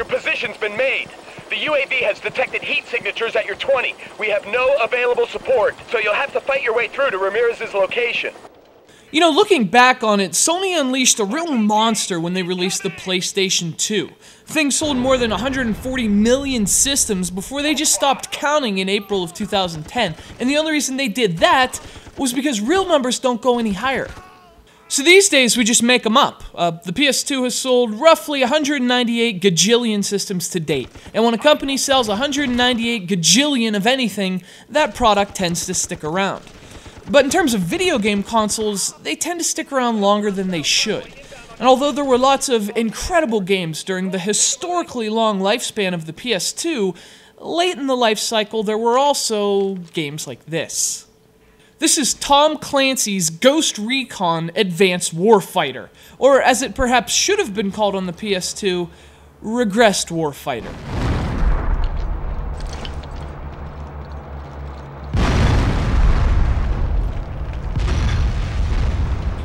position's been made. The UAV has detected heat signatures at your 20. We have no available support, so you'll have to fight your way through to Ramirez's location. You know, looking back on it, Sony unleashed a real monster when they released the PlayStation 2. Things sold more than 140 million systems before they just stopped counting in April of 2010, and the only reason they did that was because real numbers don't go any higher. So these days, we just make them up. The PS2 has sold roughly 198 gajillion systems to date, and when a company sells 198 gajillion of anything, that product tends to stick around. But in terms of video game consoles, they tend to stick around longer than they should. And although there were lots of incredible games during the historically long lifespan of the PS2, late in the life cycle there were also games like this. This is Tom Clancy's Ghost Recon Advanced Warfighter, or as it perhaps should have been called on the PS2, Regressed Warfighter.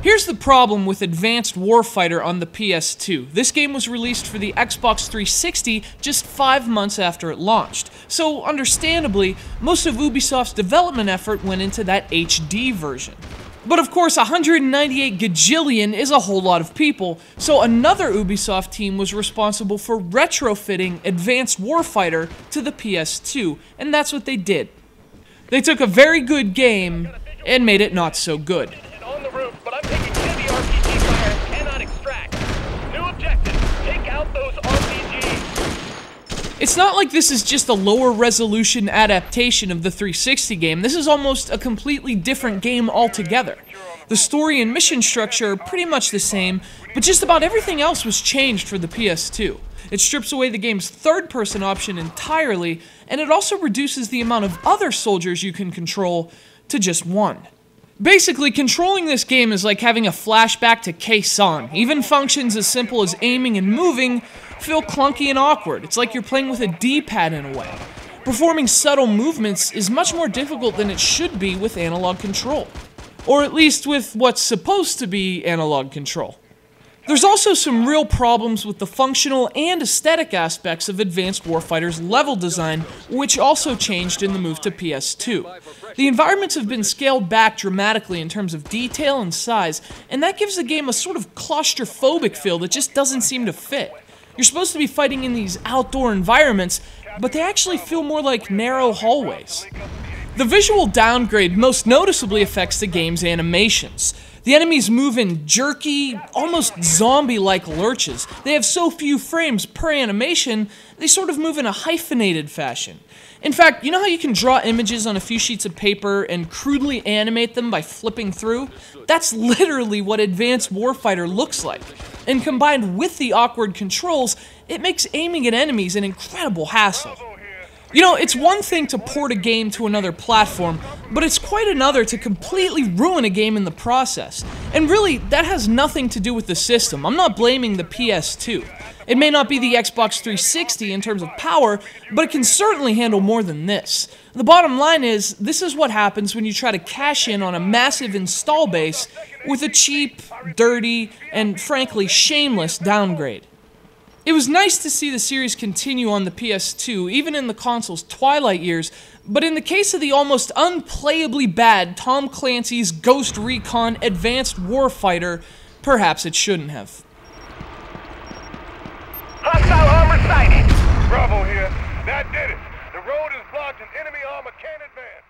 Here's the problem with Advanced Warfighter on the PS2. This game was released for the Xbox 360 just 5 months after it launched. So, understandably, most of Ubisoft's development effort went into that HD version. But of course, 198 gajillion is a whole lot of people, so another Ubisoft team was responsible for retrofitting Advanced Warfighter to the PS2, and that's what they did. They took a very good game and made it not so good. But I'm taking heavy RPG fire and cannot extract. New objective, take out those RPGs. It's not like this is just a lower resolution adaptation of the 360 game. This is almost a completely different game altogether. The story and mission structure are pretty much the same, but just about everything else was changed for the PS2. It strips away the game's third-person option entirely, and it also reduces the amount of other soldiers you can control to just one. Basically, controlling this game is like having a flashback to Khe-Sanh. Even functions as simple as aiming and moving feel clunky and awkward. It's like you're playing with a D-pad in a way. Performing subtle movements is much more difficult than it should be with analog control. Or at least with what's supposed to be analog control. There's also some real problems with the functional and aesthetic aspects of Advanced Warfighter's level design, which also changed in the move to PS2. The environments have been scaled back dramatically in terms of detail and size, and that gives the game a sort of claustrophobic feel that just doesn't seem to fit. You're supposed to be fighting in these outdoor environments, but they actually feel more like narrow hallways. The visual downgrade most noticeably affects the game's animations. The enemies move in jerky, almost zombie-like lurches. They have so few frames per animation, they sort of move in a hyphenated fashion. In fact, you know how you can draw images on a few sheets of paper and crudely animate them by flipping through? That's literally what Advanced Warfighter looks like. And combined with the awkward controls, it makes aiming at enemies an incredible hassle. You know, it's one thing to port a game to another platform, but it's quite another to completely ruin a game in the process. And really, that has nothing to do with the system. I'm not blaming the PS2. It may not be the Xbox 360 in terms of power, but it can certainly handle more than this. The bottom line is, this is what happens when you try to cash in on a massive install base with a cheap, dirty, and frankly shameless downgrade. It was nice to see the series continue on the PS2, even in the console's twilight years, but in the case of the almost unplayably bad Tom Clancy's Ghost Recon Advanced Warfighter, perhaps it shouldn't have. Hostile armor sighted! Bravo here. That did it. The road is blocked and enemy armor can't advance.